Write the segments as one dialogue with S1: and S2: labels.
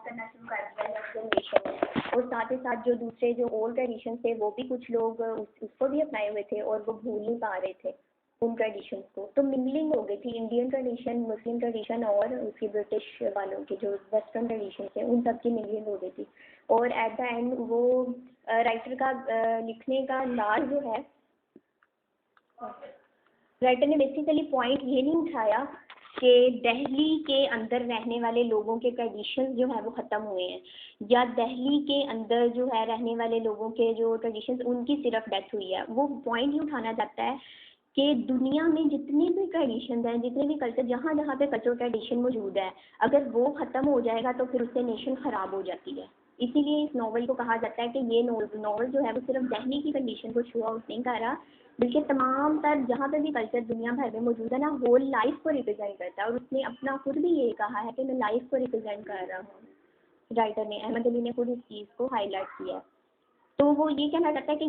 S1: करना शुरू कर दिया नेक्स्ट जनरेशन ने, और साथ ही साथ जो दूसरे जो ओल्ड ट्रेडिशन थे वो भी कुछ लोग उसको भी अपनाए हुए थे और वो भूल नहीं पा रहे थे उन ट्रेडिशंस को। तो मिंगलिंग हो गई थी इंडियन ट्रेडिशन, मुस्लिम ट्रेडिशन और उसकी ब्रिटिश वालों के जो वेस्टर्न ट्रेडिशन थे उन सब की मिंगलिंग हो गई थी। और एट द एंड वो राइटर का लिखने का अंदाज जो है, राइटर ने बेसिकली पॉइंट ये नहीं उठाया कि दिल्ली के अंदर रहने वाले लोगों के ट्रेडिशंस जो है वो ख़त्म हुए हैं, या दिल्ली के अंदर जो है रहने वाले लोगों के जो ट्रेडिशंस उनकी सिर्फ डेथ हुई है। वो पॉइंट ही उठाना चाहता है कि दुनिया में जितने भी ट्रेडिशंस हैं, जितने भी कल्चर, जहाँ जहाँ पे कल्चर ट्रेडिशन मौजूद है, अगर वो ख़त्म हो जाएगा तो फिर उससे नेशन ख़राब हो जाती है। इसीलिए इस नावल को कहा जाता है कि ये नावल जो है वो सिर्फ दिल्ली की कंडीशन को शो आउट नहीं कर रहा, बल्कि तमाम तर जहाँ पे भी कल्चर दुनिया भर में मौजूद है ना, होल लाइफ को रिप्रेजेंट करता है। और उसने अपना खुद भी ये कहा है कि मैं लाइफ को रिप्रेजेंट कर रहा हूँ। राइटर ने, अहमद अली ने खुद इस चीज़ को हाईलाइट किया है। तो वो ये कहना चाहता है कि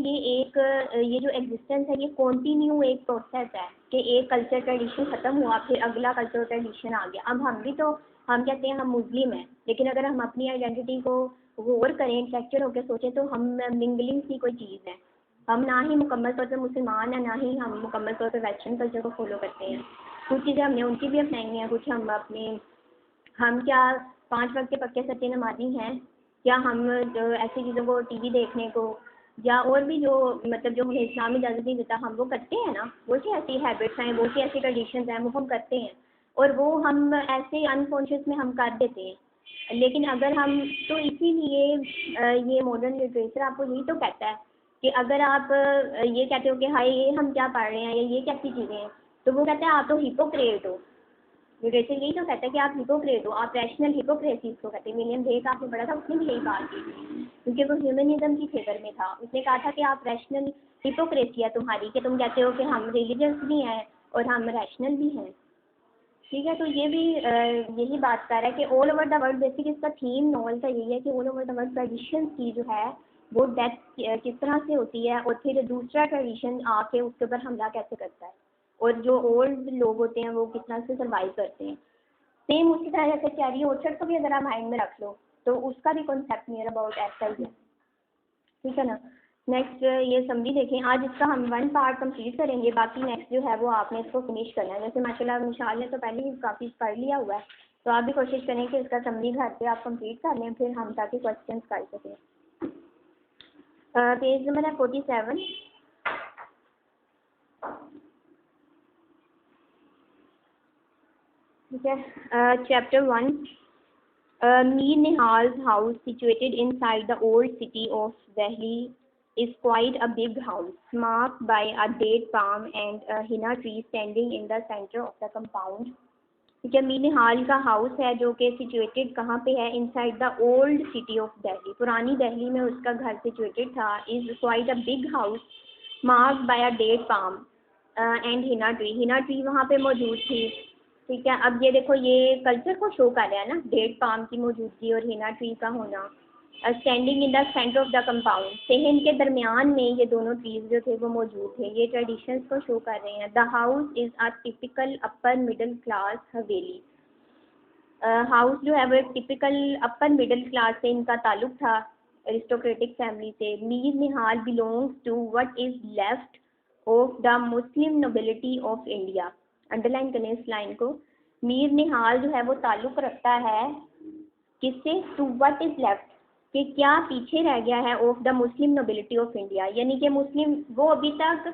S1: ये जो एग्जिस्टेंस है ये कॉन्टीन्यू एक प्रोसेस है कि एक कल्चर ट्रेडिशन ख़त्म हुआ फिर अगला कल्चर ट्रेडिशन आ गया। अब हम भी तो, हम कहते हैं हम मुस्लिम हैं, लेकिन अगर हम अपनी आइडेंटिटी को गौर करें, इंटेलेक्चुअल होकर सोचें, तो हम मिंगलिंग की कोई चीज़ है। हम ना ही मुकम्मल तौर पर मुसलमान हैं, ना ही हम मुकम्मल तौर पर वेस्टर्न कल्चर को फॉलो करते हैं। कुछ चीज़ें हमने उनकी भी अपनाई हैं, कुछ हम अपने, हम क्या 5 वक्त के पक्के सच्चे नमाज़ी हैं, या हम ऐसी चीज़ों को टीवी देखने को, या और भी जो मतलब जो हमें इस्लाम इजाज़त नहीं देता हम वो करते हैं ना। बहुत सी ऐसी हैबिट्स हैं, बहुत सी ऐसी ट्रेडिशंस हैं वो हम करते हैं, और वो हम ऐसे अनकॉन्शियस में हम कर देते हैं। लेकिन अगर हम, तो इसीलिए ये मॉडर्न लिटरेचर आपको यही तो कहता है कि अगर आप ये कहते हो कि हाय ये हम क्या पढ़ रहे हैं या ये कैसी चीज़ें हैं, तो वो कहते हैं आप तो हिपोक्रेट हो। लिटरेचर यही तो कहता है कि आप हिपोक्रेट हो, आप रैशनल हिपोक्रेसी इसको कहते हैं। विलियम ब्लेक आपने पढ़ा था, उसने भी यही बात की थी, क्योंकि वो ह्यूमनिज्म की फेवर में था। उसने कहा था कि आप रैशनल हिपोक्रेसी है तुम्हारी, कि तुम कहते हो कि हम रिलीजियस भी हैं और हम रैशनल भी हैं। ठीक है, तो ये भी यही बात कर रहा है कि all over the world, basic इसका थीम नॉवल का यही है कि all over the world tradition की जो है वो डेथ किस तरह से होती है, और फिर दूसरा ट्रेडिशन आके उसके ऊपर हमला कैसे करता है, और जो ओल्ड लोग होते हैं वो किस तरह से सर्वाइव करते हैं। सेम उसी तरह जैसे कैरी ऑर्चर्ड को भी अगर आप माइंड में रख लो तो उसका भी कॉन्सेप्ट नियर अबाउट ऐसा ही है। ठीक है ना। नेक्स्ट ये समरी देखें, आज इसका हम 1 पार्ट कंप्लीट करेंगे, बाकी नेक्स्ट जो है वो आपने इसको फिनिश करना है। जैसे माशाल्लाह निशाल ने तो पहले ही काफ़ी पढ़ लिया हुआ है, तो आप भी कोशिश करें कि इसका समरी घर पे आप कंप्लीट कर लें, फिर हम ताकि क्वेश्चंस कर सकें। पेज नंबर है 47। ठीक है, chapter 1। Mir Nihal's house, situated inside the old city of Delhi, is quite a big house, marked by a date palm and a henna tree standing in the center of the compound. ठीक है, मीर निहाल का house है जो कि situated कहाँ पे है, inside the old city of Delhi, पुरानी दिल्ली में उसका घर सिचुएटेड था। Is quite a big house marked by a date palm and henna tree वहाँ पे मौजूद थी। ठीक है, अब ये देखो ये कल्चर को शो कर रहा है ना, डेट पाम की मौजूदगी और हिना ट्री का होना। Standing in the centre of the compound, सहन के दरमियान में ये दोनों ट्रीज जो थे वो मौजूद थे, ये ट्रेडिशंस को शो कर रहे हैं। The house is a typical upper middle class Haveli. House जो है वो एक टिपिकल अपर मिडिल क्लास से इनका ताल्लुक था, एरिस्टोक्रेटिक फैमिली से। Mir Nihal belongs to what is left of the Muslim nobility of India. Underline करें इस लाइन को, मीर निहाल जो है वो ताल्लुक़ रखता है किससे, टू व्हाट इज़ लेफ्ट, कि क्या पीछे रह गया है, of the Muslim nobility of India, यानी कि मुस्लिम वो अभी तक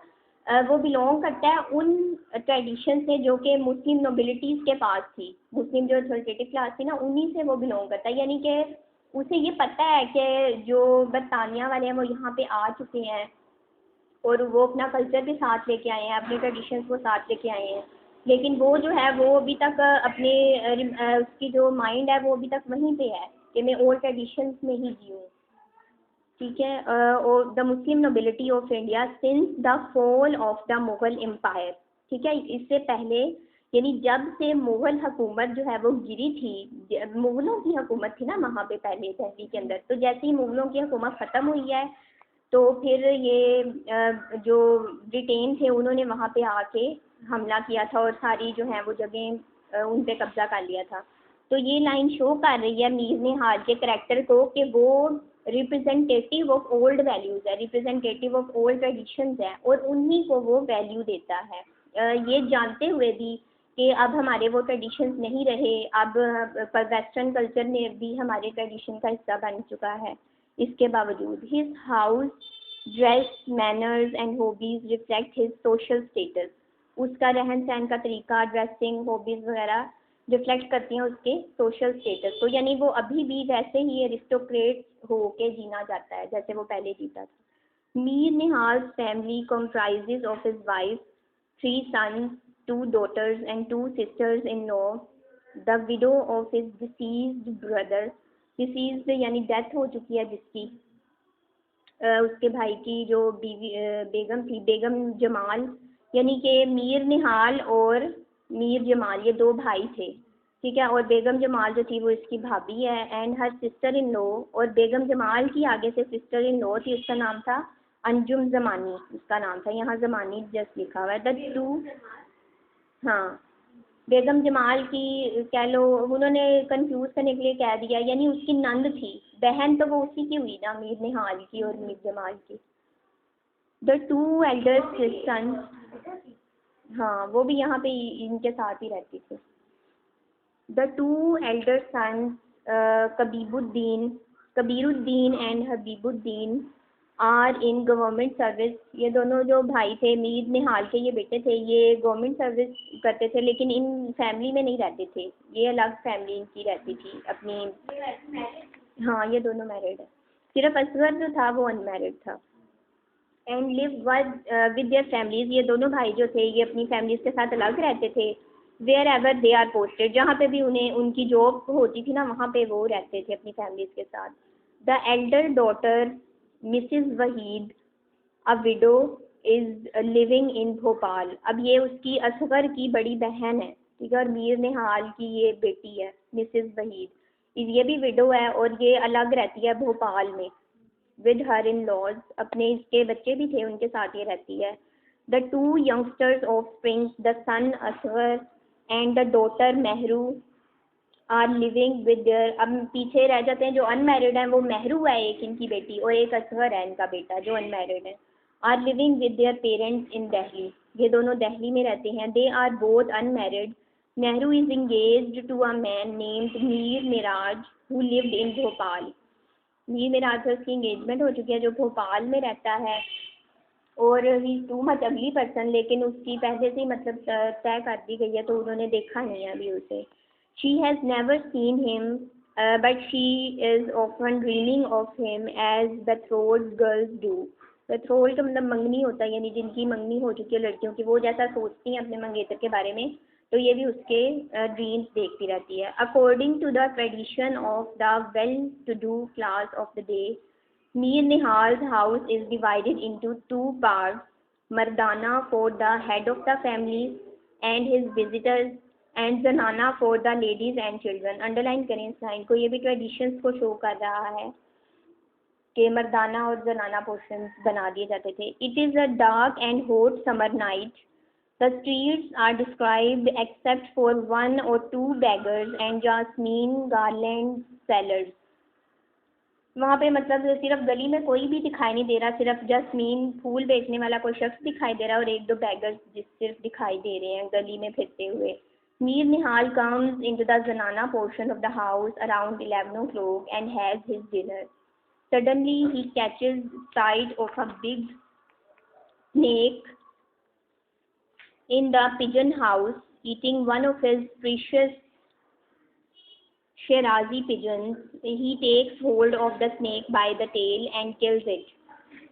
S1: वो बिलोंग करता है उन ट्रेडिशन से जो कि मुस्लिम नोबिलिटीज़ के पास थी। मुस्लिम जो अथॉरिटेटिव क्लास थी ना, उन्हीं से वो बिलोंग करता है। यानी कि उसे ये पता है कि जो बरतानिया वाले हैं वो यहाँ पे आ चुके हैं और वो अपना कल्चर भी साथ लेके आए हैं, अपने ट्रेडिशंस को साथ लेके आए हैं, लेकिन वो जो है वो अभी तक अपने उसकी जो माइंड है वो अभी तक वहीं पे है कि मैं ओल्ड ट्रेडिशंस में ही जीऊँ। ठीक है, और the Muslim nobility of India since the fall of the Mughal empire. ठीक है, इससे पहले यानी जब से मुग़ल हुकूमत जो है वो गिरी थी, मुग़लों की हुकूमत थी ना वहाँ पे पहले दिल्ली के अंदर, तो जैसे ही मुग़लों की हुकूमत ख़त्म हुई है तो फिर ये जो ब्रिटेन थे उन्होंने वहाँ पे आके हमला किया था और सारी जो है वो जगह उन पे कब्ज़ा कर लिया था। तो ये लाइन शो कर रही है मीर निहाल के करैक्टर को कि वो रिप्रेजेंटेटिव ऑफ ओल्ड वैल्यूज़ है, रिप्रेजेंटेटिव ऑफ ओल्ड ट्रेडिशंस है और उन्हीं को वो वैल्यू देता है, ये जानते हुए भी कि अब हमारे वो ट्रेडिशंस नहीं रहे, अब पर वेस्टर्न कल्चर ने भी हमारे ट्रेडिशन का हिस्सा बन चुका है। इसके बावजूद his house dress manners and hobbies reflect his social status, उसका रहन सहन का तरीका, ड्रेसिंग, हॉबीज़ वगैरह रिफ्लेक्ट करती हैं उसके सोशल स्टेटस को, यानी वो अभी भी वैसे ही एरिस्टोक्रेट हो के जीना चाहता है जैसे वो पहले जीता था। मीर निहाल family comprises of his wife, 3 sons, 2 daughters and 2 sisters-in-law, the widow of his deceased brother, deceased यानी डेथ हो चुकी है जिसकी, उसके भाई की जो बीवी बेगम थी, बेगम जमाल, यानी कि मीर निहाल और मीर जमाल ये 2 भाई थे, ठीक है, और बेगम जमाल जो थी वो इसकी भाभी है, and her sister in law, और बेगम जमाल की आगे से सिस्टर इन लॉ थी, उसका नाम था अंजुम ज़मानी, उसका नाम था, यहाँ ज़मानी जस्ट लिखा हुआ है। द टू, हाँ, बेगम जमाल की कह लो, उन्होंने कंफ्यूज करने के लिए कह दिया, यानी उसकी नंद थी, बहन तो वो उसी की हुई ना, मीर निहाल की और मीर जमाल की। द 2 एल्डर सन्स, हाँ वो भी यहाँ पे इनके साथ ही रहती थी। The 2 elder sons Kabiruddin and Habibuddin are in government service, ये दोनों जो भाई थे मीर निहाल के, ये बेटे थे, ये गवर्नमेंट सर्विस करते थे, लेकिन इन फैमिली में नहीं रहते थे, ये अलग फैमिली इनकी रहती थी अपनी। हाँ ये दोनों मैरिड है, सिर्फ असगर जो था वो अनमैरिड था। And live with their families, ये दोनों भाई जो थे ये अपनी फैमिलीज के साथ अलग रहते थे। Wherever they are posted, जहाँ पे भी उन्हें उनकी जॉब होती थी ना वहाँ पे वो रहते थे अपनी फैमिलीज के साथ। The Elder daughter Mrs Waheed, a window, is living in Bhopal, अब ये उसकी असगर की बड़ी बहन है, ठीक है, और मीर निहाल की ये बेटी है मिसिज वहीद, ये भी विडो है और ये अलग रहती है भोपाल में विद हर इन लॉज, अपने इसके बच्चे भी थे उनके साथ ये रहती है। The 2 youngsters offspring, the son Asghar and the daughter Mehru are living with their, अब पीछे रह जाते हैं जो अनमैरिड हैं, वो मेहरू है एक इनकी बेटी और एक असगर है इनका बेटा जो अनमैरिड है। Are living with their parents in Delhi, ये दोनों दिल्ली में रहते हैं। They are both unmarried, Nehru is engaged to a man named Mir Miraj who lived in Bhopal, Mir Miraj से उसकी इंगेजमेंट हो चुकी है जो भोपाल में रहता है, और ही टू मच अगली पर्सन, लेकिन उसकी पहले से ही मतलब तय कर दी गई है तो उन्होंने देखा नहीं है अभी उसे। She has never seen him but she is often dreaming of him as betrothed girls do, betrothed का मतलब मंगनी होता है, यानी जिनकी मंगनी हो चुकी है लड़कियों की, वो जैसा सोचती हैं अपने मंगेतर के बारे में, तो ये भी उसके ड्रीम्स देखती रहती है। According to the tradition of the well to do class of the day, Mir Nihal's house is divided into 2 parts, Mardana for the head of the family and his visitors, and Zanana for the ladies and children। Underline करें इस line को, ये भी traditions को show कर रहा है कि मर्दाना और जनाना पोर्शन बना दिए जाते थे। It is a dark and hot summer night, the streets are described except for 1 or 2 beggars and jasmine garland sellers, वहाँ पे मतलब सिर्फ गली में कोई भी दिखाई नहीं दे रहा, सिर्फ जस्मीन फूल बेचने वाला कोई शख्स दिखाई दे रहा है और 1-2 बैगर्स जिस सिर्फ दिखाई दे रहे हैं गली में फिरते हुए। मीर निहाल कम्स इनटू द जनाना portion of the house around 11 o'clock and has his dinner. Suddenly he catches sight of a big snake in the pigeon house eating one of his precious Shirazi pigeons. He takes hold of the snake by the tail and kills it.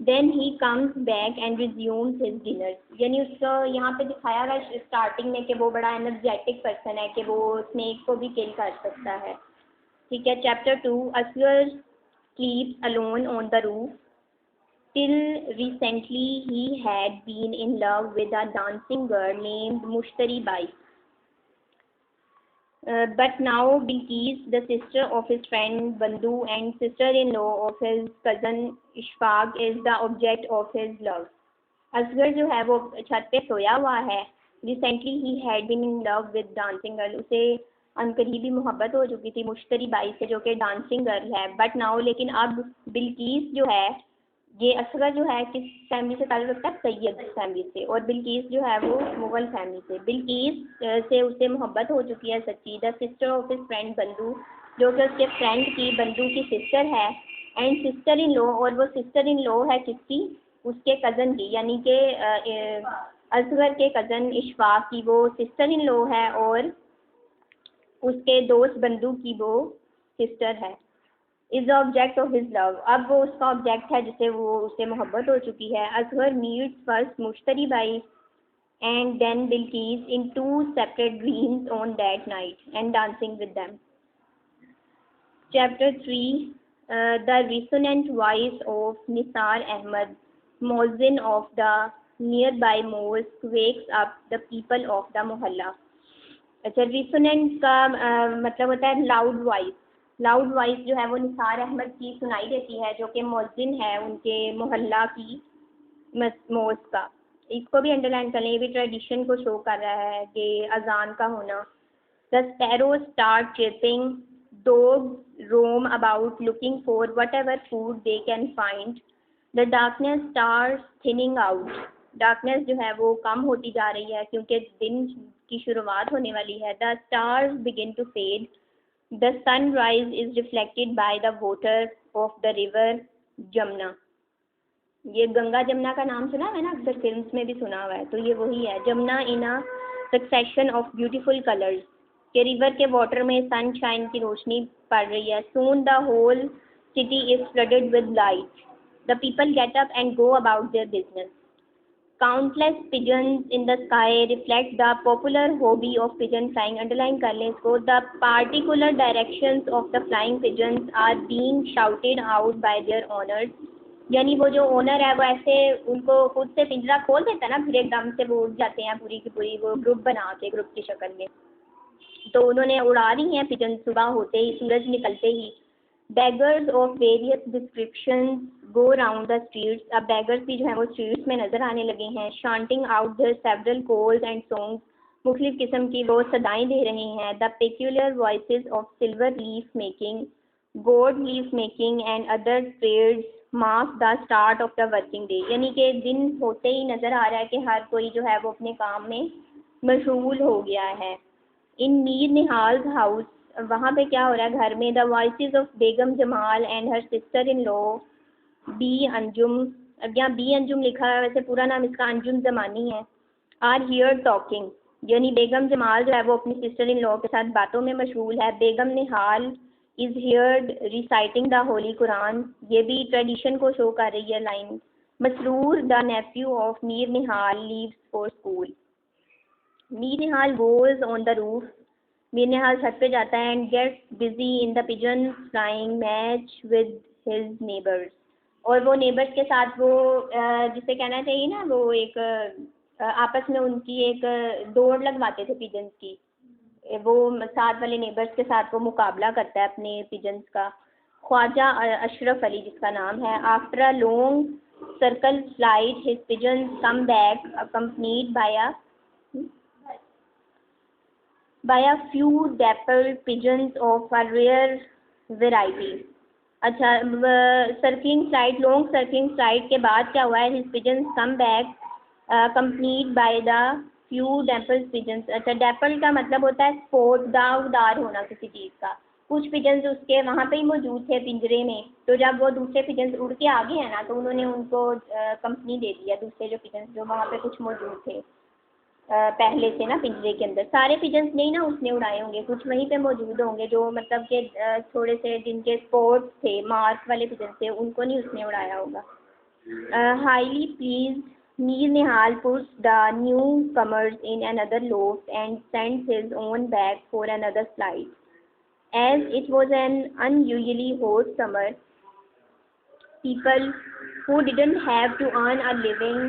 S1: Then he comes back and resumes his dinner. यानी उसको यहाँ पे दिखाया हुआ है starting में कि वो बड़ा एनर्जेटिक पर्सन है कि वो स्नेक को भी किल कर सकता है, ठीक है। Chapter 2, Asghar sleeps alone on the roof. Till recently he had been in love with a dancing girl named Mushtari Bai. But now Bilqis, the sister of his friend Bandhu and sister-in-law of his cousin Ishfaq, is the object of his love. Asghar जो है वो छत पे सोया हुआ है। Recently he had been in love with dancing girl, उसे अनकरीबी मोहब्बत हो चुकी थी मुश्तरी बाई से जो कि डांसिंग गर्ल है, बट नाउ लेकिन अब बिल्किस जो है, ये असगर जो है किस फैमिली से ताल्लुक़ रखता है, सैयद फैमिली से, और बिल्किस जो है वो मुग़ल फैमिली से। बिल्किस से उसे मोहब्बत हो चुकी है सच्ची। The sister of his friend Bandu, जो कि उसके फ्रेंड की बंदू की सिस्टर है, एंड सिस्टर इन लॉ, और वो सिस्टर इन लॉ है किसकी, उसके कज़न की, यानी कि असगर के कज़न इशफाक की वो सिस्टर इन लॉ है, और उसके दोस्त बंदू की वो सिस्टर है। Is the object of his love, अब वो उसका ऑब्जेक्ट है जिसे वो उससे मोहब्बत हो चुकी है। Asghar meets first Mushtari Bai and then Bilqis in 2 separate dreams on that night and dancing with them. Chapter 3, The Resonant Voice of Nisar Ahmad, Muezzin of the nearby mosque, wakes up the people of the मोहल्ला। अच्छा, रिसोनेंट का मतलब होता है loud voice. Loud voice जो है वो निसार अहमद की सुनाई देती है, जो कि मुअज्जिन है उनके मोहल्ला की मॉस्क का। इसको भी अंडरलाइन कर लें, ये भी ट्रेडिशन को शो कर रहा है कि अजान का होना। The sparrows start chirping, dogs roam about looking for whatever food they can find. The darkness starts thinning out. Darkness जो है वो कम होती जा रही है क्योंकि दिन की शुरुआत होने वाली है। The stars begin to fade. The sunrise is reflected by the water of the river Jamuna. ये गंगा जमुना का नाम सुना है ना, अक्सर फिल्म्स में भी सुना हुआ है, तो ये वही है। Jamuna in a succession of beautiful colours, के रिवर के वाटर में सनशाइन की रोशनी पड़ रही है। Soon the whole city is flooded with light. The people get up and go about their business. Countless pigeons in the sky reflect the popular hobby of pigeon flying. Underline कर लें इसको। The particular directions of the flying pigeons are being shouted out by their owners, यानी वो जो owner है वो ऐसे उनको खुद से पिंजरा खोल देता है ना, फिर एकदम से वो उड़ जाते हैं पूरी की पूरी, वो ग्रुप बना के, ग्रुप की शक्ल में। तो उन्होंने उड़ा दी हैं पिजन सुबह होते ही, सूरज निकलते ही। Beggars of various descriptions go round the streets, अब बेगर्स भी जो है वो स्ट्रीट्स में नज़र आने लगे हैं। Chanting out their several calls and songs, मुख्तलिफ किस्म की वो सदाएँ दे रहे हैं। The peculiar voices of silver leaf making, gold leaf making and other trades mark the start of the working day, यानी कि दिन होते ही नज़र आ रहा है कि हर कोई जो है वो अपने काम में मशगूल हो गया है। इन मीर निहाल्स हाउस, वहाँ पे क्या हो रहा है घर में। The voices of Begum Jamal and her sister in law Bi Anjum, अब यहाँ बी अंजुम लिखा है, वैसे पूरा नाम इसका अंजुम ज़मानी है। आर हियर टॉकिंग, यानी बेगम जमाल जो है वो अपनी सिस्टर इन लॉ के साथ बातों में मशगूल है। Begum Nihal is here reciting the holy Quran, ये भी ट्रेडिशन को शो कर रही है line. Masroor the nephew of Mir Nihal leaves for school. Mir Nihal goes on the roof, Mir Nihal छत पे जाता है and gets busy in the pigeon flying match with his neighbours, और वो नेबर्स के साथ वो जिसे कहना चाहिए ना, वो एक आपस में उनकी एक दौड़ लगवाते थे पिजन्स की, वो साथ वाले नेबर्स के साथ वो मुकाबला करता है अपने पिजन्स का। ख्वाजा अशरफ अली जिसका नाम है, after a long circle flight his pigeons come back accompanied by a few dappled pigeons of a rare variety। अच्छा, circling flight, long circling flight के बाद क्या हुआ है, his pigeons come back complete by the few dappled pigeons. अच्छा, dapple का मतलब होता है स्पॉट, दागदार होना किसी चीज़ का। कुछ पिजन्स उसके वहाँ पे ही मौजूद थे पिंजरे में, तो जब वो दूसरे पिजन्स उड़ के आ गए हैं ना, तो उन्होंने उनको कंपनी दे दिया, दूसरे जो पिजन्स जो वहाँ पे कुछ मौजूद थे पहले से ना पिंजरे के अंदर। सारे पिजन्स नहीं ना उसने उड़ाए होंगे, कुछ वहीं पे मौजूद होंगे जो मतलब कि थोड़े से जिनके स्पॉट्स थे, मार्क वाले पिजन्स थे, उनको नहीं उसने उड़ाया होगा। Highly pleased Mir Nihal puts the newcomers in another loft and sends his own back for another flight. As it was an unusually hot summer, people who didn't have to earn a living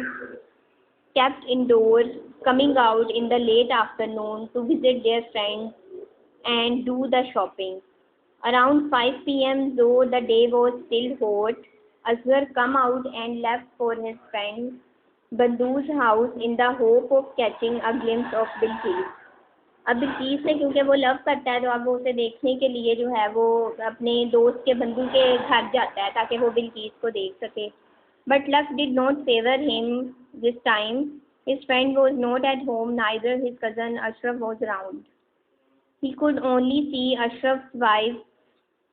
S1: kept indoors, coming out in the late afternoon to visit their friends and do the shopping. Around 5 p.m., though the day was still hot, Asghar come out and left for his friend Bandu's house in the hope of catching a glimpse of Bilqis. अब बिल्किस से क्योंकि वो love करता है तो अब वो उसे देखने के लिए जो है वो अपने दोस्त के बंधु के घर जाता है ताकि वो बिल्किस को देख सके। But luck did not favour him this time. His friend was not at home, neither his cousin Ashraf was around. He could only see Ashraf wife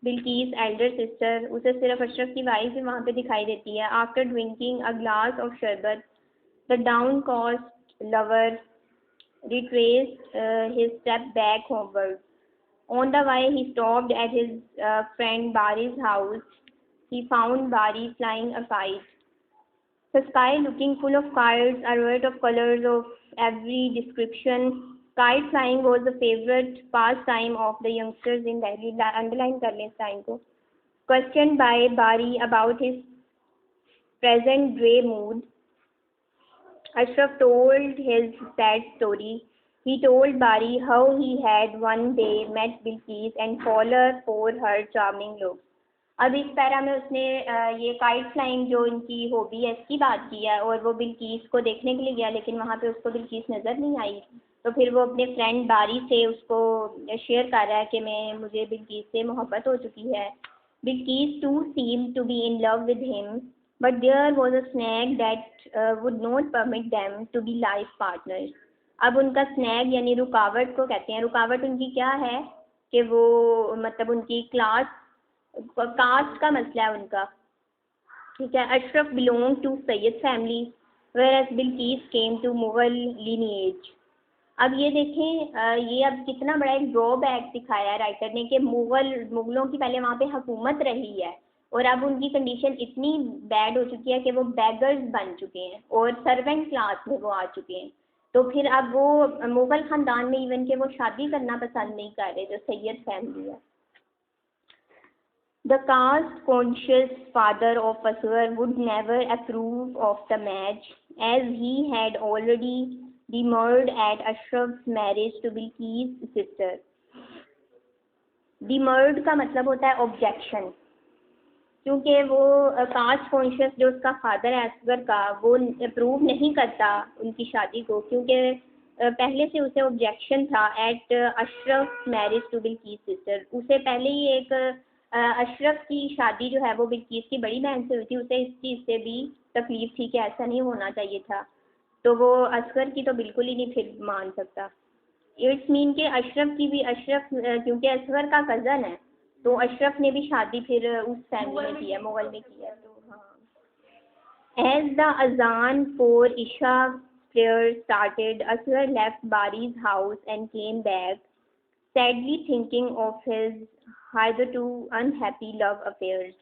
S1: Bilkis elder sister. उसे सिर्फ अशरफ की वाइफ ही वहाँ पे दिखाई देती है। After drinking a glass of sharbat the downcast lover retraced his step back homeward. On the way, he stopped at his friend Bari's house. He found Bari flying a kite. The sky looking full of kites, a riot of colors of every description. Kite flying was the favorite pastime of the youngsters in Delhi. Underline कर लें इस time को. Questioned by Bari about his present grey mood, Ashraf told his sad story. He told Bari how he had one day met Bilqis and fallen for her charming looks. अब इस para में उसने ये kite flying जो इनकी hobby है इसकी बात की है और वो बिल्किस को देखने के लिए गया लेकिन वहाँ पे उसको बिल्किस नज़र नहीं आई। तो फिर वो अपने फ्रेंड बारी से उसको शेयर कर रहा है कि मुझे बिल्किस से मोहब्बत हो चुकी है। Bilkis too seem to be in love with him but there was a snag that would not permit them to be life partners. अब उनका स्नैग यानी रुकावट को कहते हैं। रुकावट उनकी क्या है कि वो मतलब उनकी कास्ट का मसला है उनका, ठीक है। Ashraf belong to Syed family whereas Bilkis came to Mughal lineage. अब ये देखें ये अब कितना बड़ा एक ड्रॉबैक दिखाया है राइटर ने कि मुगलों की पहले वहाँ पे हुकूमत रही है और अब उनकी कंडीशन इतनी बैड हो चुकी है कि वो बैगर्स बन चुके हैं और सर्वेंट क्लास में वो आ चुके हैं। तो फिर अब वो मुगल ख़ानदान में इवन के वो शादी करना पसंद नहीं कर रहे जो सैयद फैमिली है। The caste-conscious father of Asghar would never approve of the match, as he had already demurred at Ashraf's marriage to Bilqis' sister. Demurred का मतलब होता है objection, क्योंकि वो कास्ट कॉन्शियस जो उसका फादर है असगर का वो अप्रूव नहीं करता उनकी शादी को, क्योंकि पहले से उसे ऑब्जेक्शन था at Ashraf marriage to Bilkis sister. उसे पहले ही एक अशरफ की शादी जो है वो बिल्किस की बड़ी बहन से हुई थी, उसे इस चीज़ से भी तकलीफ थी कि ऐसा नहीं होना चाहिए था। तो वो असगर की तो बिल्कुल ही नहीं फिर मान सकता। इट्स मीन के अशरफ की भी अशरफ क्योंकि असगर का कज़न है तो अशरफ ने भी शादी फिर उस फैमिली में की है, मुगल में की है। तो हाँ, एज द अजान for Isa prayer started, Asghar left Bari's house and came back, sadly thinking of his hitherto unhappy love affairs.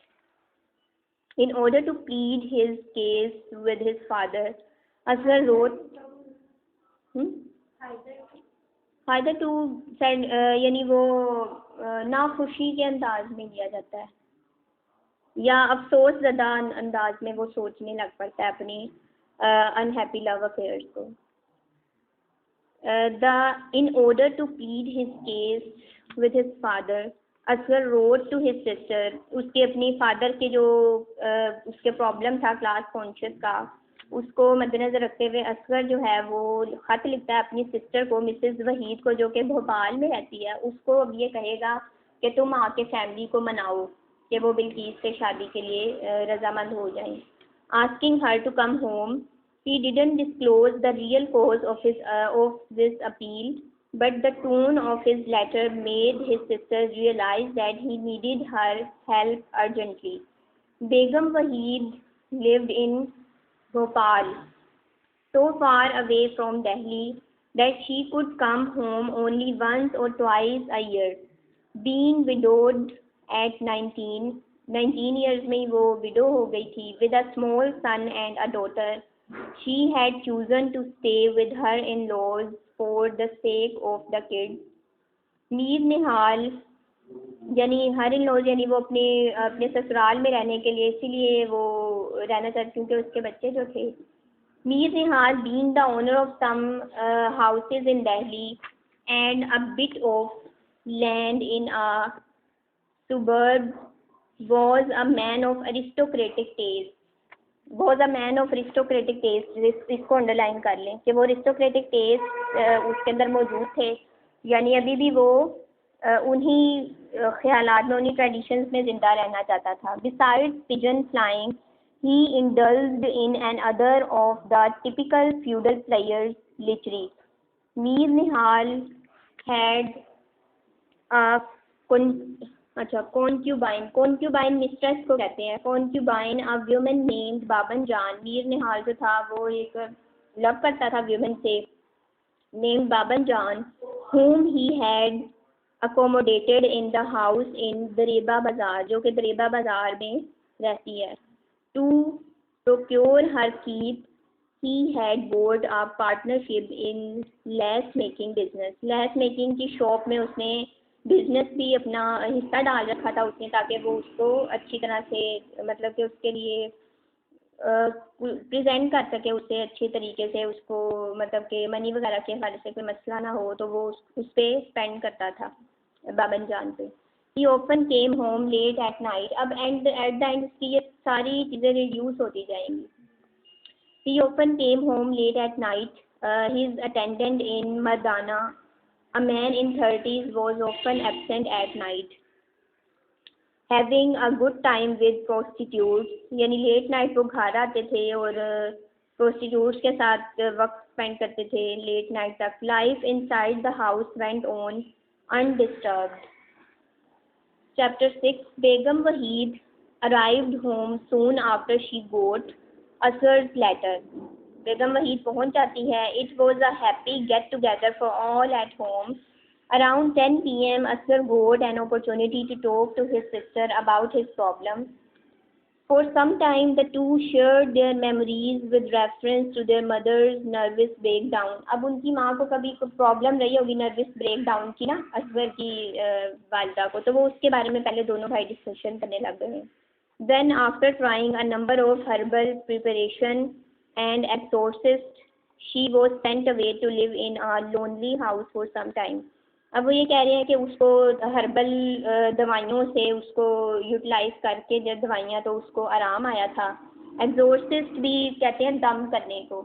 S1: In order to plead his case with his father, Asghar wrote, hitherto said यानी वो नाखुशी के अंदाज में लिया जाता है या अफसोस ज़दा अंदाज में वो सोचने लग पड़ता है अपनी unhappy love affairs को। In order to plead his case with his father, Asghar wrote to his sister. उसके अपनी फादर के जो उसके प्रॉब्लम था क्लास कॉन्शियस का, उसको मद्देनज़र रखते हुए असगर जो है वो ख़त लिखता है अपनी सिस्टर को, मिसेस वहीद को, जो कि भोपाल में रहती है। उसको अब ये कहेगा कि तुम आके फैमिली को मनाओ कि वो बिल्किस से शादी के लिए रजामंद हो जाएं। Asking her to come home, he didn't disclose the real cause of this appeal, but the tone of his letter made his sister realize that he needed her help urgently. Begum Wahid lived in Bhopal, so far away from Delhi that she could come home only once or twice a year. Being widowed at 19 years में वो window हो गई थी, with a small son and a daughter. She had chosen to stay with her in-laws for the sake of the kids. Mir निहाल यानी हर in-laws यानी वो अपने ससुराल में रहने के लिए इसीलिए वो रहना चाहती क्योंकि उसके बच्चे जो थे। मीर निहाल being the owner of some houses in Delhi and a bit of land in a suburb, was a man of aristocratic taste. इसको अंडरलाइन कर लें कि वो अरिस्टोक्रेटिक टेस्ट उसके अंदर मौजूद थे यानी अभी भी वो उन्हीं ख्यालात में, उन्हीं ट्रेडिशंस में ज़िंदा रहना चाहता था. Besides pigeon flying, he indulged in another of the typical feudal players' lechery. Mir Nihal had a concubine mistress को कहते हैं. concubine a woman named बाबन जान. मीर निहाल जो था वो एक लव करता था women से named बाबन जान, whom he had accommodated in the house in दरेबा बाजार, जो कि दरेबा बाजार में रहती है. To procure her keep, he had bought a partnership in lace making business. lace making की शॉप में उसने बिजनेस भी अपना हिस्सा डाल रखा था उसने, ताकि वो उसको अच्छी तरह से, मतलब कि उसके लिए प्रेजेंट कर सके उसे अच्छे तरीके से, उसको मतलब कि मनी वगैरह के हवाले से कोई मसला ना हो, तो वो उस पर स्पेंड करता था बाबन जान पे. He often came home late at night. अब एट द एंड उसकी ये सारी चीज़ें रिड्यूस होती जाएंगी. He often came home late at night. His attendant in Mardana, a man in 30s, was often absent at night, having a good time with prostitutes. यानी late night वो घर आते थे और प्रोस्टिट्यूट्स के साथ वक्त स्पेंड करते थे लेट नाइट तक. Life inside the house went on undisturbed. Chapter 6. Begum Wahid arrived home soon after she got Asr's letter. बेगम वहीद पहुंच जाती है. It was a happy get together for all at home. Around 10 p.m. Asr got an opportunity to talk to his sister about his problem. For some time the two shared their memories with reference to their mother's nervous breakdown. अब उनकी माँ को कभी कोई problem रही होगी nervous breakdown की ना, असगर की वालिदा को, तो वो उसके बारे में पहले दोनों भाई डिस्कशन करने लग गए. Then after trying a number of herbal preparation and exorcist, she was sent away to live in a lonely house for some time. अब वो ये कह रहे हैं कि उसको हर्बल दवाइयों से उसको यूटिलाइज करके जब दवाइयाँ, तो उसको आराम आया था. एक्सोर्सिस्ट भी कहते हैं दम करने को,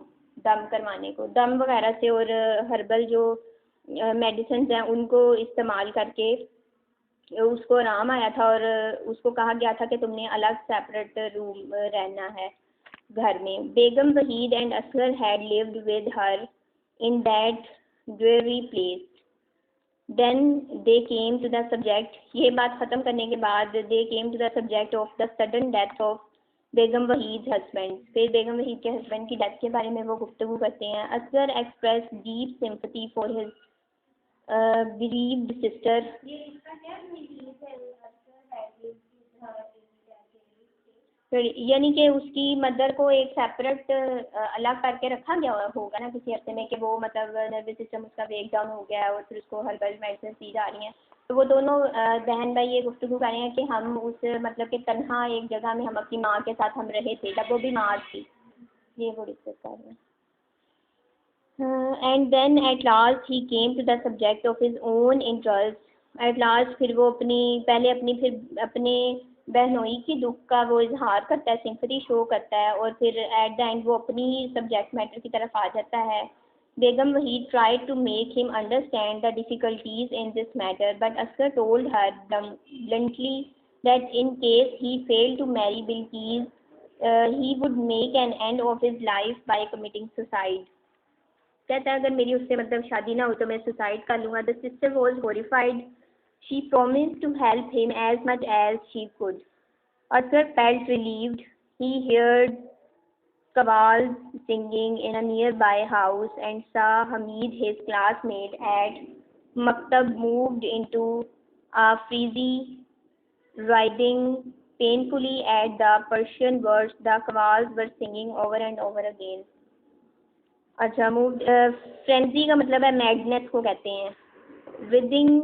S1: दम करवाने को, दम वगैरह से, और हर्बल जो मेडिसिन हैं उनको इस्तेमाल करके उसको आराम आया था. और उसको कहा गया था कि तुमने अलग सेपरेट रूम रहना है घर में. Begum Waheed and Asghar had lived with her in that dreary place. Then they came to the subject. ये बात ख़त्म करने के बाद they came to the subject of the sudden death of Begum Waheed husband. फिर बेगम वहीद के हस्बैंड की डेथ के बारे में वो गुफ्तगू करते हैं. Asghar expressed deep sympathy for his bereaved sister. यानी कि उसकी मदर को एक सेपरेट अलग करके रखा गया होगा ना किसी हफ्ते में, कि वो मतलब नर्वस सिस्टम उसका ब्रेक डाउन हो गया है और फिर उसको हर्बल मेडिसिन दी जा रही हैं. तो वो दोनों बहन भाई ये गुफ्तगू कर रहे हैं कि हम उस मतलब कि तन्हा एक जगह में हम अपनी माँ के साथ हम रहे थे जब वो बीमार थी. ये वो डिस्कस कर रहे हैं. And then at last he came to the subject of his own interest. At last फिर वो फिर अपने बहनोई की दुख का वो इजहार करता है, सिंपथी शो करता है, और फिर एट द एंड वो अपनी सब्जेक्ट मैटर की तरफ आ जाता है. बेगम Waheed tried to make him understand the difficulties in this matter, but Asghar told her bluntly that in case he failed to marry Bilqis, he would make an end of his life by committing suicide. कहता है अगर मेरी उससे मतलब शादी ना हो तो मैं सुसाइड कर लूँगा. The sister was horrified. She promised to help him as much as she could. Asghar felt relieved. He heard qawwals singing in a nearby house and saw Hamid, his classmate at Maktab, moved into a frenzy, writhing painfully at the Persian words the qawwals were singing over and over again. अच्छा, move frenzy का मतलब है madness को कहते हैं. विदिंग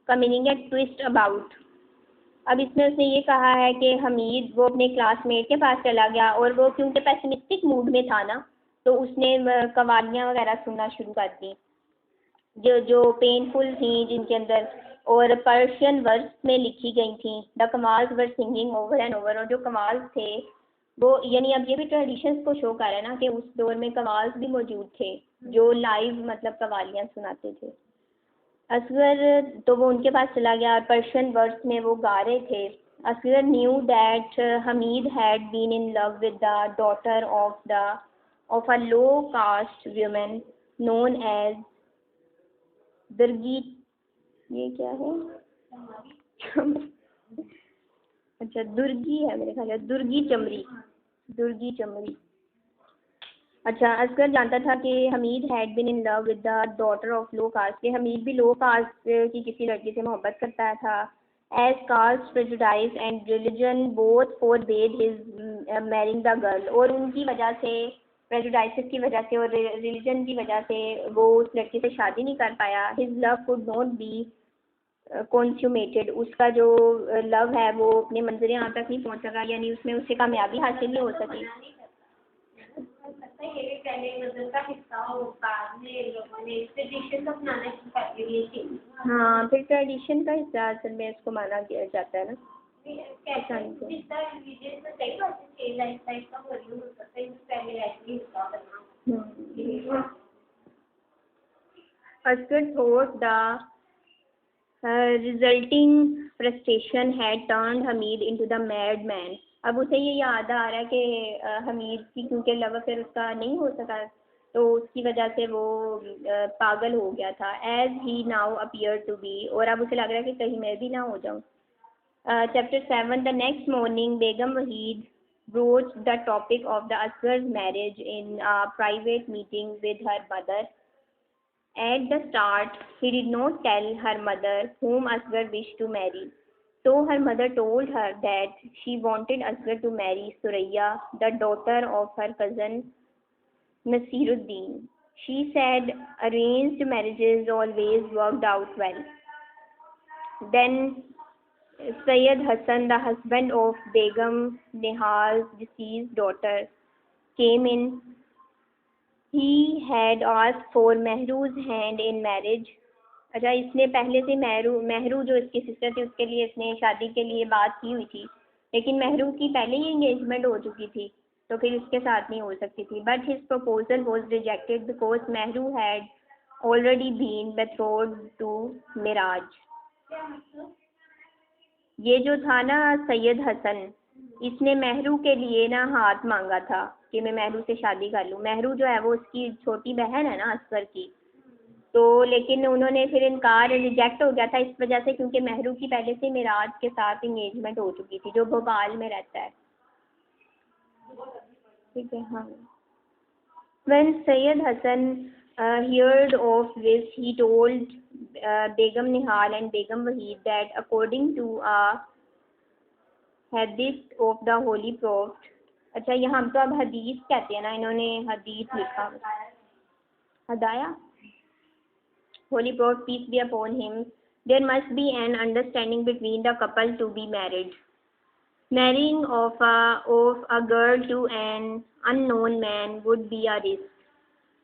S1: का meaning है twist about. अब इसमें उसने ये कहा है कि हमीद वो अपने क्लासमेट के पास चला गया और वो क्योंकि पेसिमिस्टिक मूड में था ना, तो उसने कवालियाँ वगैरह सुनना शुरू कर दी जो पेनफुल थी, जिनके अंदर और पर्शियन वर्ड्स में लिखी गई थी. The qawwals were singing over and over. और जो कवाल्स थे वो, यानी अब ये भी ट्रेडिशंस को शो कर रहा है ना कि उस दौर में कवाल्स भी मौजूद थे जो लाइव मतलब कवालियाँ सुनाते थे. असगर तो वो उनके पास चला गया और पर्शियन वर्ड्स में वो गा रहे थे. Asghar knew that Hamid had been in love with the daughter of a low caste woman known as Durgi. ये क्या है? अच्छा, दुर्गी है मेरे ख्याल में, दुर्गी चमरी. अच्छा, असगर जानता था कि Hamid had been in love with the daughter of low caste, के हमीद भी लो कास्ट की किसी लड़की से मोहब्बत करता था. As caste prejudice and religion both forbade his marrying the girl, और उनकी वजह से, प्रेजुडाइसिस की वजह से और रिलीजन की वजह से वो उस लड़की से शादी नहीं कर पाया. His love could not be consummated, उसका जो लव है वो अपने मंजिल यहाँ तक नहीं पहुँच सका, यानी उसमें उससे कामयाबी हासिल नहीं हो सकी.
S2: ये भी पहले मतलब का हिस्सा हो, बाद में लोगों ने ट्रेडिशन अपनाना शुरू कर दिए.
S1: हाँ, फिर ट्रेडिशन का हिस्सा असल में इसको माना जाता है ना.
S2: कैसा जितना रिलीजियस में कई बातें चेंज लाइफ टाइप का वॉल्यूम हो सकता है, पहले ऐसे ही हिस्सा करना.
S1: Asghar thought the resulting frustration had turned Hamid into the madman. अब उसे ये याद आ रहा है कि हमीद की क्योंकि लव अफेयर उसका नहीं हो सका तो उसकी वजह से वो पागल हो गया था. As he now appear to be, और अब उसे लग रहा है कि कहीं मैं भी ना हो जाऊँ. Chapter 7. The next morning Begum Wahid broached the topic of the Asghar's marriage in a private meeting with her mother. At the start, he did not tell her mother whom Asghar wished to marry. So her mother told her that she wanted Asghar to marry Suraya, the daughter of her cousin Nasiruddin. She said arranged marriages always worked out well. Then Sayyid Hassan, the husband of Begum Nihal's deceased daughter, came in. He had asked for Mehru's hand in marriage. अच्छा, इसने पहले से महरू जो इसकी sister थी उसके लिए इसने शादी के लिए बात की हुई थी, लेकिन महरू की पहले ही एंगेजमेंट हो चुकी थी तो फिर इसके साथ नहीं हो सकती थी. But his proposal was rejected because Mahru had already been betrothed to Miraj. ये जो था ना सैयद हसन, इसने महरू के लिए ना हाथ मांगा था कि मैं महरू से शादी कर लूँ. महरू जो है वो उसकी छोटी बहन है ना असगर की, तो लेकिन उन्होंने फिर इनकार रिजेक्ट हो गया था इस वजह से क्योंकि महरू की पहले से मिराज के साथ इंगेजमेंट हो चुकी थी जो भोपाल में रहता है. ठीक है, हाँ. When Sayyid Hassan heard of this, he told Begum Nihal and Begum Wahid that according to a hadith of the Holy Prophet. अच्छा, यहाँ हम तो अब हदीस कहते हैं ना, इन्होंने हदीस लिखा. हदाया. Holy Prophet, peace be upon him, there must be an understanding between the couple to be married. Marrying of a girl to an unknown man would be a risk.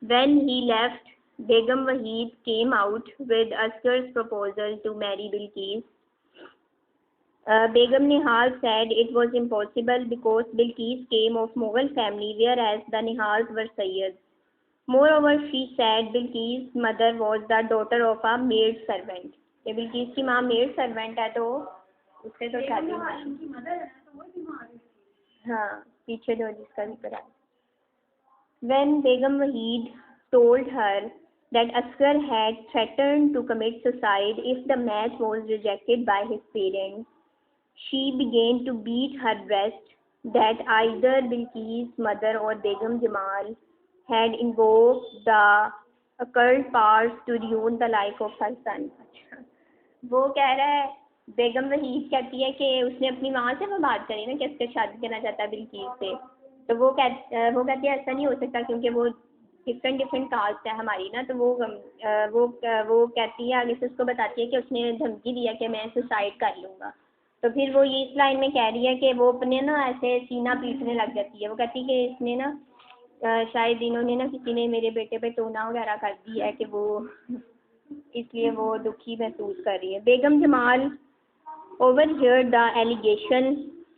S1: When he left, Begum Wahid came out with Asghar's proposal to marry Bilqis. Begum Nihal said it was impossible because Bilqis came of Mughal family, whereas the Nihals were Sayyids. Moreover, she said Bilqis' mother was the daughter of a maid servant. कि बिल्किस की माँ maid servant है तो उससे तो शादी नहीं. हाँ, पीछे जो जिसका जिक्र है. When Begum Wahid told her that Asghar had threatened to commit suicide if the match was rejected by his parents, she began to beat her breast that either Bilqis' mother or Begum Jamal had invoked the occult powers to ruin the life of her son. वो कह रहा है, बेगम वहीद कहती है कि उसने अपनी माँ से वो बात करी ना कि उससे शादी करना चाहता है बिल्किस से, तो वो कहती है ऐसा नहीं हो सकता क्योंकि वो डिफरेंट कास्ट है हमारी ना. तो वो कहती है, आगे से उसको बताती है कि उसने धमकी दिया कि मैं सुसाइड कर लूँगा. तो फिर वो ये इस लाइन में कह रही है कि वो अपने ना ऐसे सीना पीटने लग जाती है. वो कहती है कि इसने ना शायद इन्होंने ना किसी ने मेरे बेटे पे टोना वगैरह कर दिया है कि वो इसलिए वो दुखी महसूस कर रही है. बेगम जमाल ओवरहियर्ड द एलिगेशन.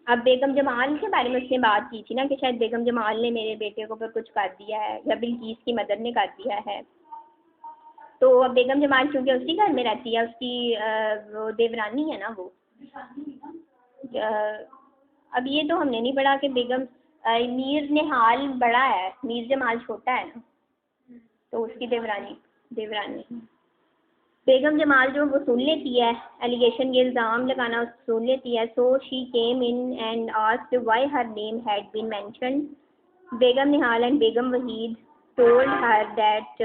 S1: अब बेगम जमाल के बारे में उसने बात की थी ना कि शायद बेगम जमाल ने मेरे बेटे को पर कुछ कर दिया है या बिल्किस की मदर ने कर दिया है. तो अब बेगम जमाल क्योंकि उसी घर में रहती है, उसकी वो देवरानी है ना वो। अब ये तो हमने नहीं पढ़ा कि बेगम मीर निहाल बड़ा है, मीर जमाल छोटा है ना, तो उसकी देवरानी देवरानी बेगम जमाल जो वो सुन लेती है एलिगेशन, ये इल्ज़ाम लगाना सुन लेती है। So she came in and asked why her name had been mentioned. Begum Nihal and Begum Wahid told her that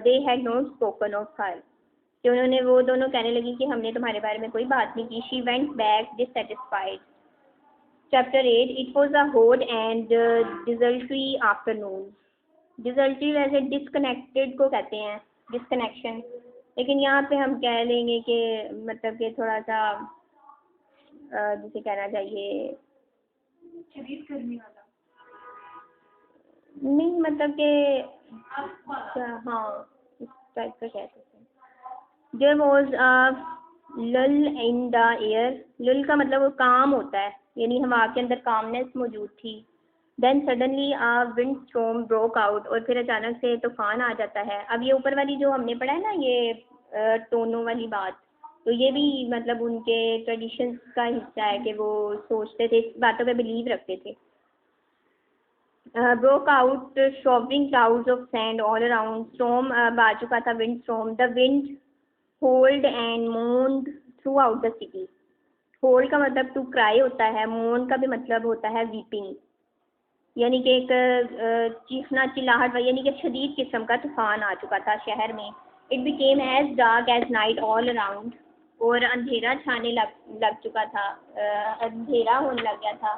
S1: they had not spoken of her, कि उन्होंने वो दोनों कहने लगी कि हमने तुम्हारे बारे में कोई बात नहीं की। She went back dissatisfied. Chapter 8. It was a hot and desultory afternoon. Desultory वैसे disconnected को कहते हैं, disconnection, लेकिन यहाँ पे हम कह लेंगे कि मतलब कि थोड़ा सा जिसे कहना चाहिए
S2: शदीद गर्मी वाला
S1: नहीं, मतलब कि हाँ इस टाइप का कह सकते हैं। देयर वॉज लल इन द एयर। लल का मतलब वो काम होता है, यानी हवा के अंदर कामनेस मौजूद थी। Then suddenly wind storm broke out, और फिर अचानक से तूफान आ जाता है। अब ये ऊपर वाली जो हमने पढ़ा है ना, ये टोनों वाली बात, तो ये भी मतलब उनके ट्रेडिशंस का हिस्सा है कि वो सोचते थे, इस बातों पे बिलीव रखते थे। broke out showering clouds of sand all around. Storm आ चुका था, wind storm. The wind howled and moaned throughout the city. howl का मतलब to cry होता है, moan का भी मतलब होता है weeping, यानी कि एक चीखना चिल्लाहट, यानी कि शदीद किस्म का तूफान आ चुका था शहर में। It became as dark as night all around, और अंधेरा छाने लग चुका था, अंधेरा होने लग गया था।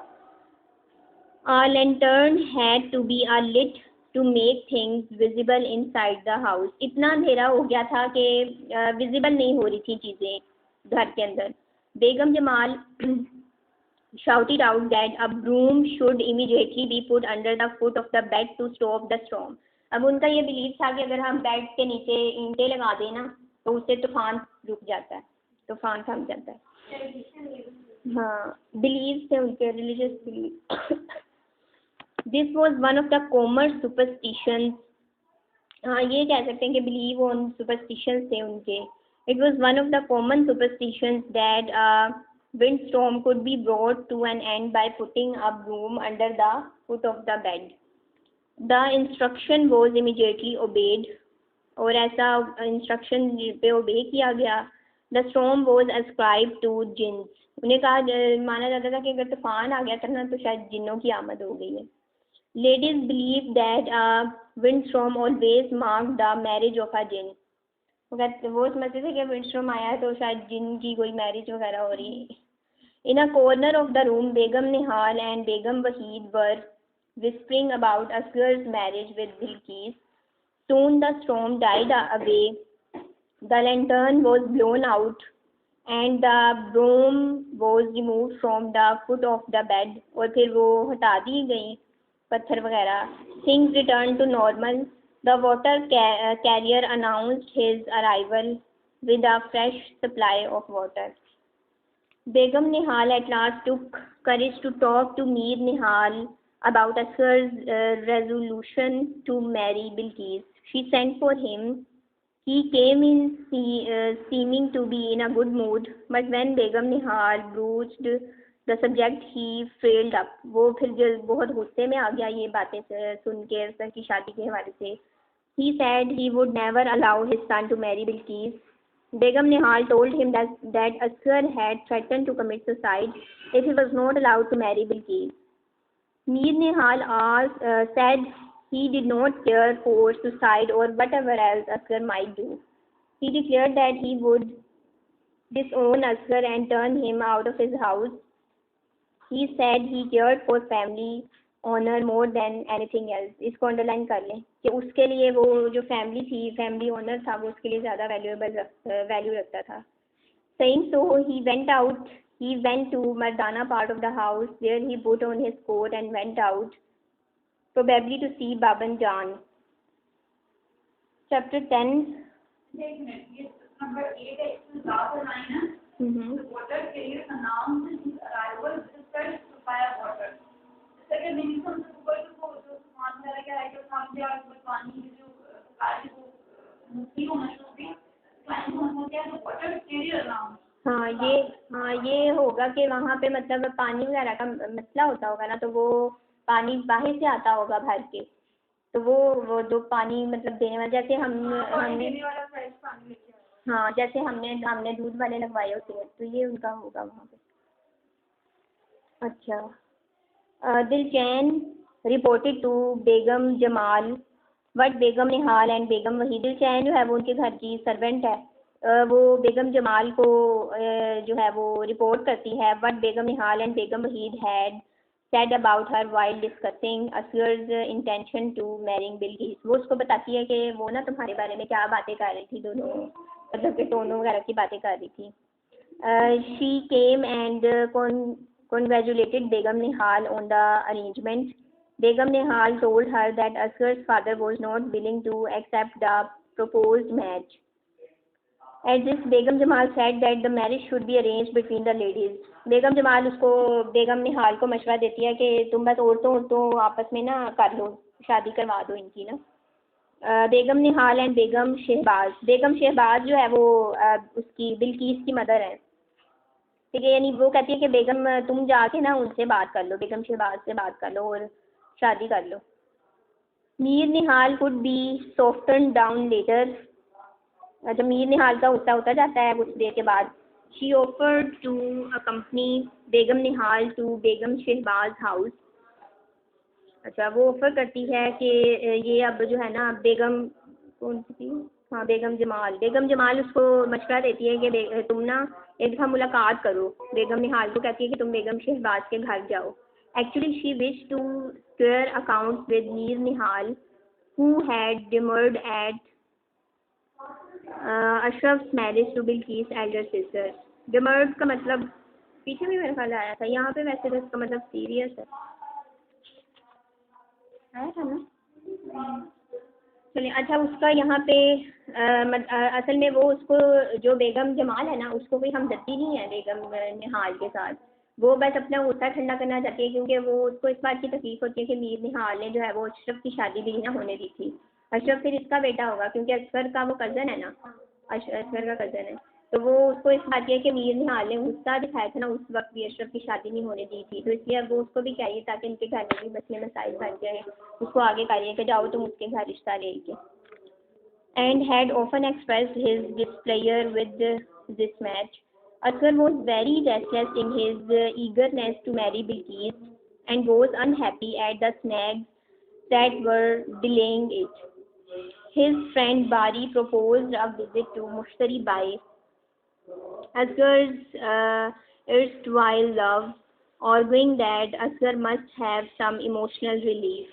S1: A lantern had to be lit to make things visible inside the house. इतना अंधेरा हो गया था कि विजिबल नहीं हो रही थी चीज़ें घर के अंदर। बेगम Jamal shouted out that a broom should immediately be put under the foot of the bed to stop the storm. अब उनका ये बिलीव था कि अगर हम बेड के नीचे ईंटें लगा दें ना, तो उससे तूफान रुक जाता है, तूफान थम जाता है। हाँ, बिलीव थे उनके, religious believe. This was one of the common superstitions. हाँ, ये कह सकते हैं कि believe on superstitions थे उनके। It was one of the common superstitions that a windstorm could be brought to an end by putting a broom under the foot of the bed. The instruction was immediately obeyed, और ऐसा instruction पे obey किया गया। The storm was ascribed to jinns. उन्हें माना जाता था कि अगर तूफान आ गया था ना, तो शायद जिन्नों की आमद हो गई है। Ladies believe that a windstorm always marked the marriage of a jinn. वो समझते थे कि windstorm आया है तो शायद जिन की कोई मैरिज वगैरह हो रही है। In a corner of the room, Begum Nihal and Begum Wahid were whispering about Asghar's marriage with Bilqis. Soon the storm died away. The lantern was blown out and the broom was removed from the foot of the bed. और फिर वो हटा दी गई पत्थर वगैरह। Things returned to normal. The water carrier announced his arrival with a fresh supply of water. Begum Nihal at last took courage to talk to Mir Nihal about Asghar's resolution to marry Bilqis. She sent for him. He came in seeming to be in a good mood, but when Begum Nihal broached the subject, he failed up. वो फिर जो बहुत गुस्से में आ गया ये बातें सुन के असगर की शादी के हवाले से। He said he would never allow his son to marry Bilqis. Begum Nihal told him that Asghar had threatened to commit suicide if he was not allowed to marry Bilqis. Mir Nihal said he did not care for suicide or whatever else Asghar might do. He declared that he would disown Asghar and turn him out of his house. He said he cared for family honor more than anything else. इसको underline कर लें कि उसके लिए वो जो family थी, family honour था, वो उसके लिए ज़्यादा वैल्यू रखता था। Saying so, he went to Mardana part of the house. There he put on his coat and went out, probably to see Baban Jan. Chapter 10.
S2: एक मिनट, ये नंबर 8 है, इसमें ज़्यादा लाइन है। The water carrier announced his arrival with a fresh supply of water. जैसे कि meaning हम ऊपर को जो सामान वगैरह क्या है, जो सामान जो पानी जो गाड़ी को मुट्ठी को
S1: हाँ ये हाँ ये होगा कि वहाँ पे मतलब पानी वगैरह का मसला होता होगा ना, तो वो पानी बाहर से आता होगा भर के, तो वो दो पानी मतलब देने वाला, जैसे हमने हाँ जैसे हमने हमने दूध वाले लगवाए होते हैं, तो ये उनका होगा वहाँ पे। अच्छा, Dilchain reported to Begum Jamal but Begum Nihal and Begum Waheed. Dilchain जो है वो उनके घर की सर्वेंट है, वो बेगम जमाल को जो है वो रिपोर्ट करती है, but Begum Nihal and Begum Waheed had said about her while discussing Asghur's intention to marrying Bilqis। वो उसको बताती है कि वो ना तुम्हारे बारे में क्या बातें कर रही थी, दोनों मतलब के टोनों वगैरह की बातें कर रही थी। She came and congratulated Begum Nihal on the arrangement. Begum Nihal told her that Asghur's father was not willing to accept the proposed match. At this, Begum Jamal said that the marriage should be arranged between the ladies. बेगम जमाल उसको बेगम निहाल को मशवरा देती है कि तुम बस औरतों आपस में ना कर लो, शादी करवा दो इनकी ना। बेगम निहाल एंड बेगम शहबाज जो है वो उसकी बिल्किस की मदर है, ठीक है। यानी वो कहती है कि बेगम तुम जाके ना उनसे बात कर लो, बेगम शहबाज से बात कर लो और शादी कर लो। Mir Nihal could be soften down later. जब मीर निहाल का होता जाता है कुछ देर के बाद, she offered to accompany Begum Nihal to Begum Shahbaz house. अच्छा, वो ऑफ़र करती है कि ये अब जो है ना बेगम कौन सी थी, हाँ बेगम जमाल उसको मशवरा देती है कि तुम ना एक दफ़ा मुलाकात करो। बेगम निहाल को कहती है कि तुम बेगम शहबाज के घर जाओ। Actually she wish to square account with Mir Nihal who had demurred at Ashraf's marriage to Bilqis elder sister. Demurred का मतलब पीछे भी मेरे ख्याल आया था, यहाँ पे वैसे तो इसका मतलब सीरियस है, आया था ना। चलिए, अच्छा उसका यहाँ पे असल में वो उसको जो बेगम जमाल है ना, उसको कोई हमदर्दी नहीं है बेगम निहाल के साथ। वो बस अपना गुस्सा ठंडा करना चाहती है, क्योंकि वो उसको इस बात की तकलीफ होती है कि मीर निहाल ने जो है वो अशरफ की शादी भी ना होने दी थी। अशरफ फिर इसका बेटा होगा, क्योंकि असगर का वो कज़न है ना, असगर का कज़न है। तो वो उसको इस बात है कि मीर निहाल ने गुस्सा दिखाया था ना उस वक्त भी, अशरफ की शादी नहीं होने दी थी, तो इसलिए अब वो उसको भी कह रही है ताकि इनके घर में भी मसले मसाइल बन जाए, उसको आगे कह रही है कि जाओ तुम उसके घर रिश्ता लेके। And had often expressed his displeasure with this match. Asghar was very restless in his eagerness to marry Bilqis and was unhappy at the snags that were delaying it. His friend Bari proposed a visit to Mushtari Bai, Asghar's erstwhile love, arguing that Asghar must have some emotional relief.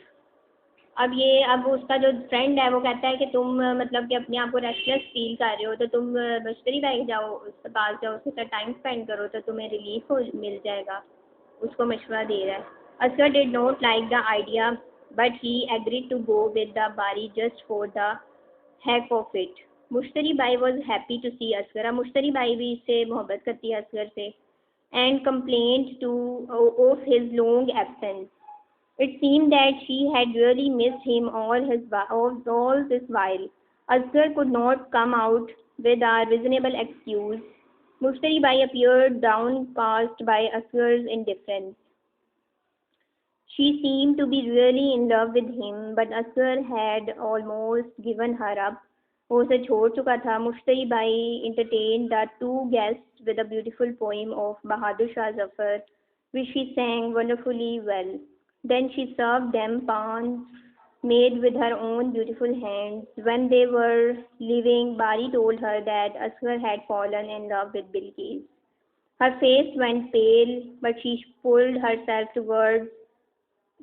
S1: अब उसका जो friend है वो कहता है कि तुम मतलब कि अपने आप को रेस्टलेस फील कर रहे हो, तो तुम मश्तरी बैग जाओ, उसके पास जाओ, उसके साथ टाइम स्पेंड करो तो तुम्हें रिलीफ मिल जाएगा, उसको मशवरा दे रहा है। Asghar did not like the idea but he agreed to go with the बारी just for the heck of it. Mushtari Bai was happy to see Asghar. अब मुश्तरी बाई भी इससे मोहब्बत करती है असगर से, and complaint two of his long absence. It seemed that she had really missed him all this while. Asghar could not come out with a reasonable excuse. Mushtari Bai appeared downcast by Asghar's indifference. She seemed to be really in love with him, but Asghar had almost given her up. वो उसे छोड़ चुका था। मुश्तरी by entertained the two guests with a beautiful poem of Bahadur Shah Zafar, which she sang wonderfully well. Then she served them pans made with her own beautiful hands. When they were leaving, Bari told her that Asghar had fallen in love with Bilqis. Her face went pale, but she pulled herself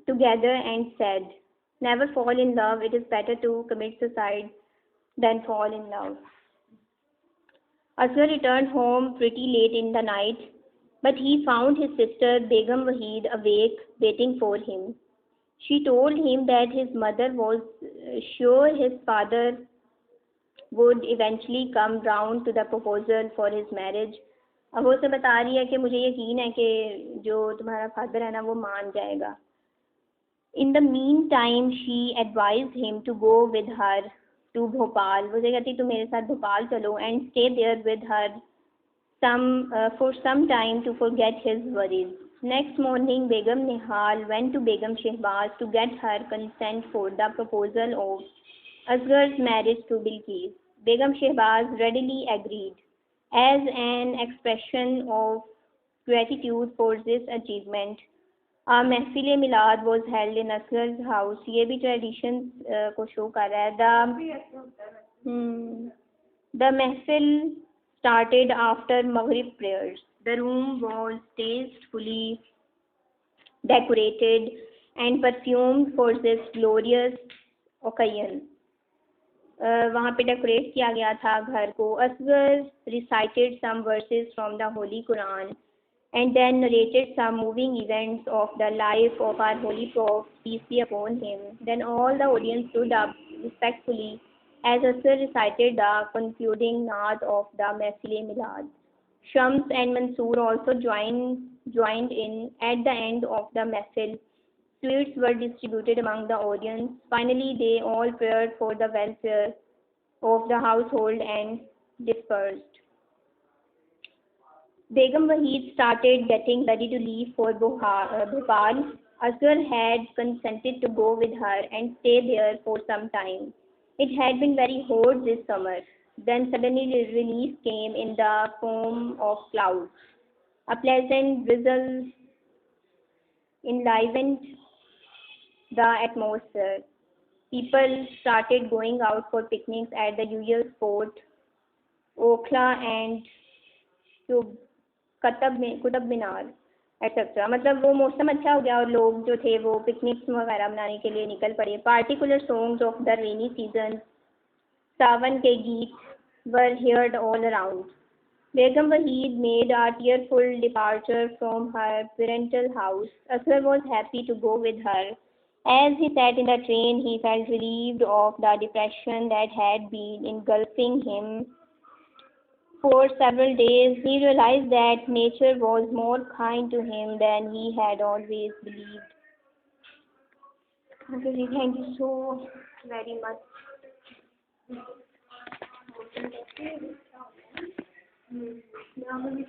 S1: together and said, "Never fall in love. It is better to commit suicide than fall in love." Asghar returned home pretty late in the night, but he found his sister Begum Wahid awake waiting for him. She told him that his mother was sure his father would eventually come round to the proposal for his marriage. अब वो उसे बता रही है कि मुझे यकीन है कि जो तुम्हारा फादर है ना वो मान जाएगा। In the meantime, she advised him to go with her to Bhopal. वो कहती तुम मेरे साथ भोपाल चलो and stay there with her for some time to forget his worries. Next morning, Begum Nihal went to Begum Shehbaz to get her consent for the proposal of Asghar's marriage to Bilqis. Begum Shehbaz readily agreed. As an expression of gratitude for this achievement, a महफिल मिलाद was held in Asghar's house. ये भी traditions को show कर रहा है. The महफिल started after Maghrib prayers. The room was tastefully decorated and perfumed for this glorious occasion. वहाँ पे डेकोरेट किया गया था घर को. Asghar recited some verses from the Holy Quran and then narrated some moving events of the life of our holy Prophet, peace be upon him. Then all the audience stood up respectfully as Asghar recited the concluding naat of the Mahfil Milad. Shams and Mansoor also joined in at the end of the Mahfil. Sweets were distributed among the audience. Finally, they all prayed for the welfare of the household and dispersed. Begum Wahid started getting ready to leave for Bhopal. Asghar had consented to go with her and stay there for some time. It had been very hot this summer. Then suddenly relief came in the form of clouds. A pleasant drizzle enlivened the atmosphere. People started going out for picnics at the usual spot, Okhla and Qutub Minar etcetera. मतलब वो मौसम अच्छा हो गया और लोग जो थे वो पिकनिक्स वगैरह मनाने के लिए निकल पड़े. Particular songs of the rainy season, Sawan के गीत were heard all around. Begum Wahid made a tearful departure from her parental house. Asghar was happy to go with her. As he sat in the train, he felt relieved of the depression that had been engulfing him for several days. He realized that nature was more kind to him than he had always believed. Okay, thank you so very much.
S2: Now we